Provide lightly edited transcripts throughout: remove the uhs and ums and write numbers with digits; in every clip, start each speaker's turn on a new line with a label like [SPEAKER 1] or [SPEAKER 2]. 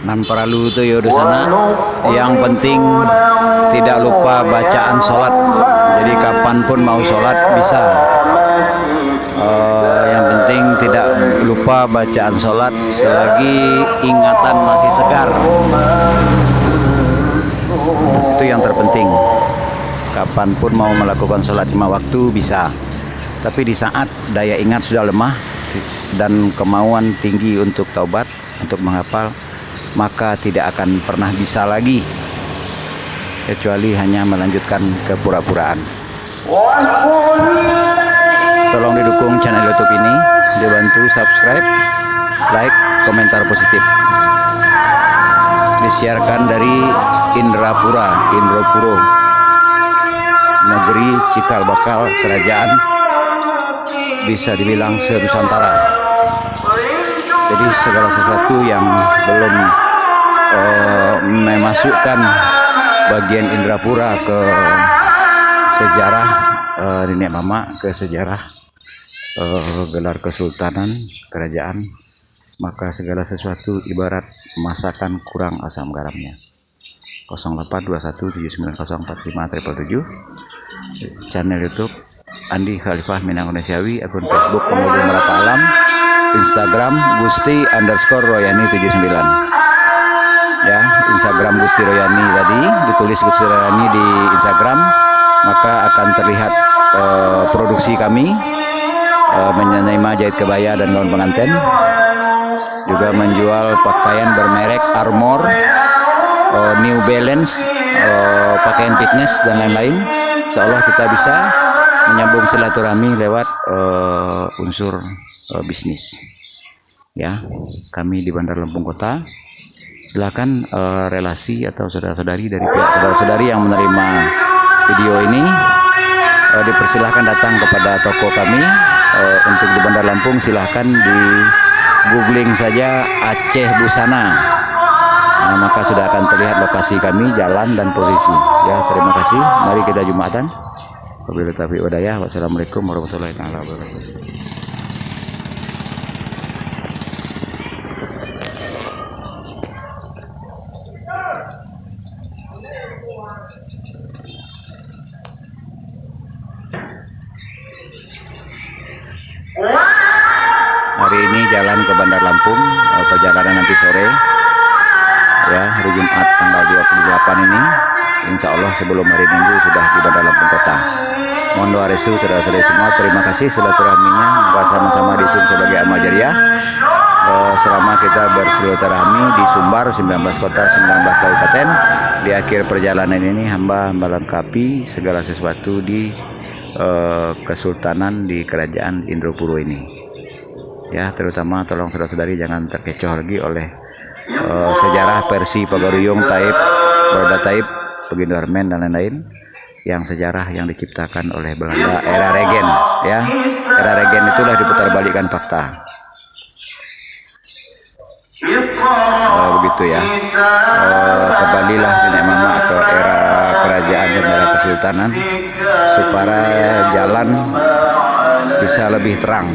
[SPEAKER 1] Nan peralu itu ya di sana. Yang penting tidak lupa bacaan sholat. Jadi kapanpun mau sholat bisa. Yang penting tidak lupa bacaan sholat selagi ingatan masih segar. Itu yang terpenting. Kapanpun mau melakukan sholat 5 waktu bisa. Tapi di saat daya ingat sudah lemah dan kemauan tinggi untuk taubat, untuk menghafal, maka tidak akan pernah bisa lagi kecuali hanya melanjutkan kepura-puraan. Tolong didukung channel YouTube ini, dibantu subscribe, like, komentar positif. Disiarkan dari Indrapuro, negeri cikal bakal kerajaan, bisa dibilang se-Nusantara. Jadi segala sesuatu yang belum memasukkan bagian Indrapura ke sejarah nenek mama, ke sejarah gelar kesultanan kerajaan, maka segala sesuatu ibarat masakan kurang asam garamnya. 082179045777, channel YouTube Andi Khalifah Minang Indonesiawi, akun Facebook Penghubung Merata Alam, Instagram Gusti_Royani 79. Ya, Instagram Gusti Royani tadi ditulis Gusti Royani di Instagram, maka akan terlihat produksi kami menerima jahit kebaya dan gaun pengantin, juga menjual pakaian bermerek Armor, New Balance, pakaian fitness dan lain-lain. Insyaallah kita bisa menyambung silaturahmi lewat unsur bisnis. Ya, kami di Bandar Lampung Kota. Silakan relasi atau saudara-saudari dari pihak saudara-saudari yang menerima video ini dipersilahkan datang kepada toko kami. Untuk di Bandar Lampung silahkan di googling saja Aceh Busana. Maka sudah akan terlihat lokasi kami, jalan dan posisi. Ya, terima kasih. Mari kita Jumatan. Wabillahi taufiq walhidayah. Wassalamualaikum warahmatullahi wabarakatuh. Hari ini jalan ke Bandar Lampung, perjalanan nanti sore, ya, hari Jumat tanggal 28 ini, insya Allah sebelum hari Minggu sudah di Bandar Lampung Kota. Mohon doa restu saudara-saudari semua, terima kasih silaturahminya, bersama-sama dihitung sebagai amal jariah. Selama kita bersilaturahmi di Sumbar, 19 kota, 19 kabupaten, di akhir perjalanan ini hamba melengkapi segala sesuatu di kesultanan di kerajaan Indrapuro ini. Ya, terutama tolong saudara-saudari jangan terkecoh lagi oleh sejarah Persi, Pagaruyung, Taib, Baroda Taib, Bagindo Armen dan lain-lain, yang sejarah yang diciptakan oleh Belanda era Regen. Ya, era Regen itulah diputarbalikkan fakta. Begitu ya. Kembalilah nenek mama ke era kerajaan dan era kesultanan supaya jalan bisa lebih terang.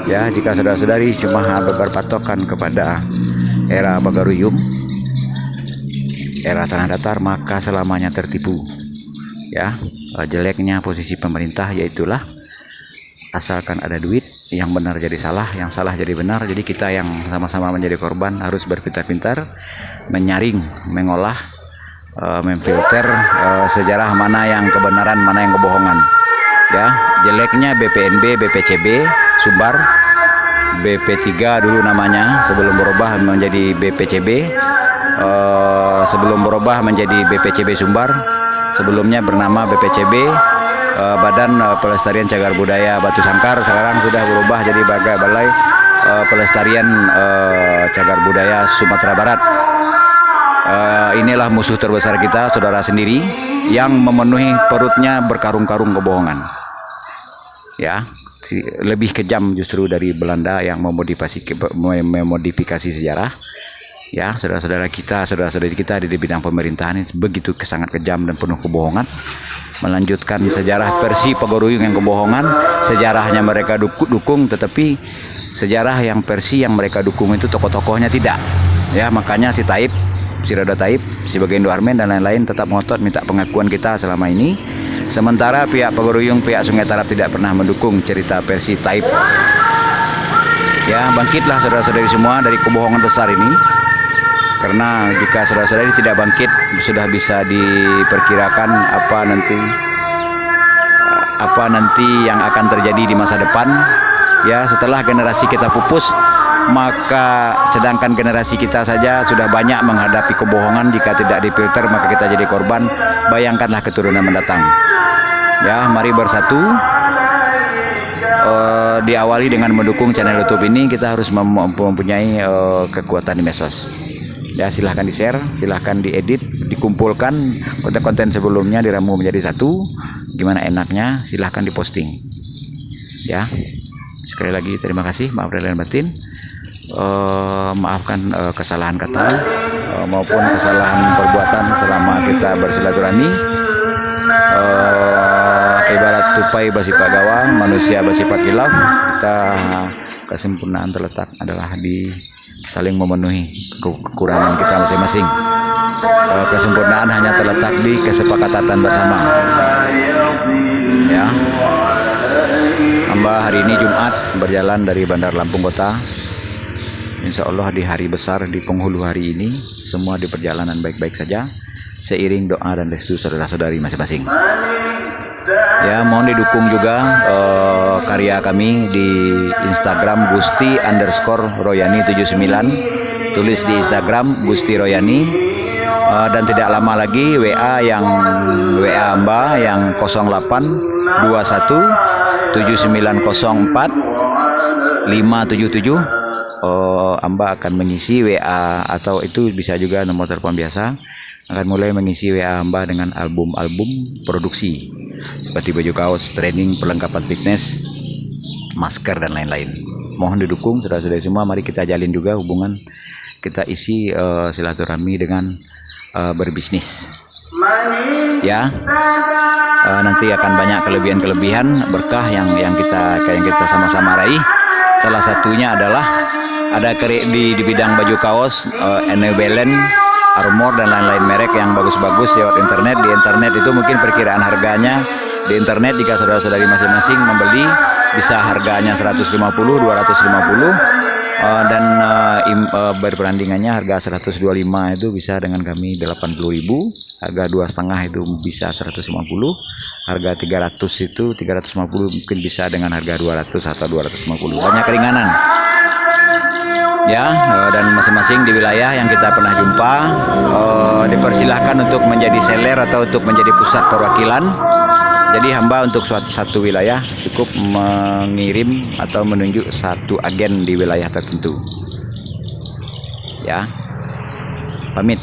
[SPEAKER 1] Ya, jika saudara-saudari cuma berpatokan kepada era Pagaruyung, era tanah datar, maka selamanya tertipu. Ya, jeleknya posisi pemerintah yaitulah asalkan ada duit, yang benar jadi salah, yang salah jadi benar. Jadi kita yang sama-sama menjadi korban harus berpintar-pintar menyaring, mengolah memfilter sejarah mana yang kebenaran, mana yang kebohongan. Ya, jeleknya BPNB, BPCB, Sumbar, BP3 dulu namanya sebelum berubah menjadi BPCB, sebelum berubah menjadi BPCB Sumbar, sebelumnya bernama BPCB, Badan Pelestarian Cagar Budaya Batu Sangkar, sekarang sudah berubah jadi Balai Pelestarian Cagar Budaya Sumatera Barat. Inilah musuh terbesar kita, saudara sendiri, yang memenuhi perutnya berkarung-karung kebohongan. Ya, lebih kejam justru dari Belanda yang memodifikasi sejarah. Ya, saudara-saudara kita di bidang pemerintahan ini begitu sangat kejam dan penuh kebohongan. Melanjutkan sejarah versi Pagoruyung yang kebohongan, sejarahnya mereka dukung, tetapi sejarah yang versi yang mereka dukung itu tokoh-tokohnya tidak. Ya, makanya si Roda Taib, si Bagendo Armen dan lain-lain tetap ngotot minta pengakuan kita selama ini. Sementara pihak Pagoruyung, pihak Sungai Tarap tidak pernah mendukung cerita versi Taib. Ya, bangkitlah saudara-saudari semua dari kebohongan besar ini. Karena jika saudara-saudari tidak bangkit, sudah bisa diperkirakan apa nanti yang akan terjadi di masa depan. Ya, setelah generasi kita pupus, maka sedangkan generasi kita saja sudah banyak menghadapi kebohongan. Jika tidak difilter, maka kita jadi korban. Bayangkanlah keturunan mendatang. Ya, mari bersatu. Diawali dengan mendukung channel YouTube ini. Kita harus mempunyai kekuatan di medsos. Ya, silahkan di-share, silahkan diedit, dikumpulkan konten-konten sebelumnya diramu menjadi satu. Gimana enaknya, silahkan diposting. Ya, sekali lagi terima kasih, maaf lahir dan batin. Maafkan kesalahan kata maupun kesalahan perbuatan selama kita bersilaturahmi. Ibarat tupai bersifat gawang, manusia bersifat hilaf. Kita kesempurnaan terletak adalah di saling memenuhi kekurangan kita masing-masing. Kesempurnaan hanya terletak di kesepakatan bersama. Ya, hamba hari ini Jumat berjalan dari Bandar Lampung Kota. Insya Allah di hari besar di penghulu hari ini semua di perjalanan baik-baik saja, seiring doa dan restu saudara-saudari masing-masing. Ya, mohon didukung juga karya kami di Instagram Gusti_Royani79. Tulis di Instagram Gusti Royani. Dan tidak lama lagi WA Amba yang 0821 7904 577. Amba akan mengisi WA, atau itu bisa juga nomor telepon biasa, akan mulai mengisi WA Amba dengan album-album produksi seperti baju kaos, training, perlengkapan fitness, masker dan lain-lain. Mohon didukung saudara-saudari semua. Mari kita jalin juga hubungan, kita isi silaturahmi dengan berbisnis. Ya, nanti akan banyak kelebihan-kelebihan berkah yang kita sama-sama raih. Salah satunya adalah ada di bidang baju kaos, New Balance, Armor dan lain-lain merek yang bagus-bagus lewat internet. Di internet itu mungkin perkiraan harganya di internet jika saudara-saudari masing-masing membeli bisa harganya 150, 250, dan berperandingannya harga 125 itu bisa dengan kami 80.000, harga 2,5 itu bisa 150, harga 300 itu 350 mungkin bisa dengan harga 200 atau 250. Banyak keringanan. Ya, dan masing-masing di wilayah yang kita pernah jumpa dipersilahkan untuk menjadi seller atau untuk menjadi pusat perwakilan. Jadi hamba untuk satu wilayah cukup mengirim atau menunjuk satu agen di wilayah tertentu. Ya, pamit.